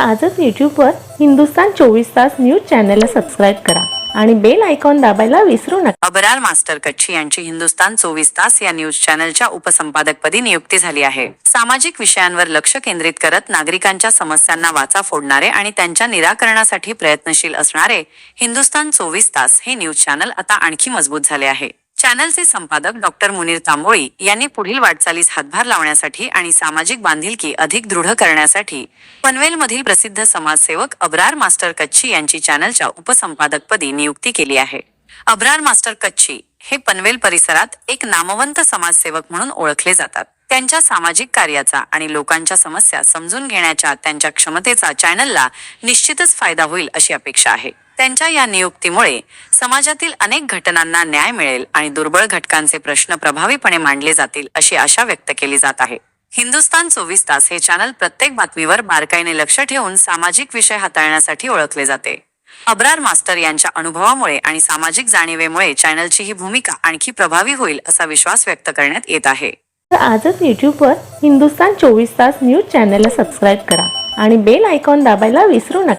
आजच यूट्यूबवर हिंदुस्तान 24 तास न्यूज चॅनलला सबस्क्राईब करा आणि बेल आयकॉन दाबायला विसरू नका। अबरार मास्टर कच्छी यांची हिंदुस्तान 24 तास या न्यूज चॅनलच्या उपसंपादकपदी नियुक्ती झाली आहे। सामाजिक विषयांवर लक्ष केंद्रित करत नागरिकांच्या समस्यांना वाचा फोडणारे आणि त्यांच्या निराकरणासाठी प्रयत्नशील असणारे हिंदुस्तान 24 तास हे न्यूज चॅनल आता आणखी मजबूत झाले आहे। चॅनलचे संपादक डॉक्टर मुनीर तांबोळी यांनी पुढील वाटचालीस हातभार लावण्यासाठी आणि सामाजिक बांधिलकी अधिक दृढ करण्यासाठी पनवेलमधील प्रसिद्ध समाजसेवक अबरार मास्टर कच्छी यांची चॅनलच्या उपसंपादकपदी नियुक्ती केली आहे। अबरार मास्टर कच्छी हे पनवेल परिसरात एक नामवंत समाजसेवक म्हणून ओळखले जातात। त्यांच्या सामाजिक कार्याचा आणि लोकांच्या समस्या समजून घेण्याच्या त्यांच्या क्षमतेचा चॅनलला निश्चितच फायदा होईल अशी अपेक्षा आहे। त्यांच्या या नियुक्तीमुळे समाजातील अनेक घटनांना न्याय मिळेल आणि दुर्बळ घटकांचे प्रश्न प्रभावीपणे मांडले जातील अशी आशा व्यक्त केली जात आहे। हिंदुस्तान 24 तास हे चॅनल प्रत्येक बातमीवर बारकाईने लक्ष ठेवून सामाजिक विषय हाताळण्यासाठी ओळखले जाते। अबरार मास्टर यांच्या अनुभवामुळे आणि सामाजिक जाणीवेमुळे चॅनलची ही भूमिका आणखी प्रभावी होईल असा विश्वास व्यक्त करण्यात येत आहे। आजच यूट्यूबवर हिंदुस्तान 24 तास न्यूज चॅनलला सबस्क्राईब करा आणि बेल आयकॉन दाबायला विसरू नका।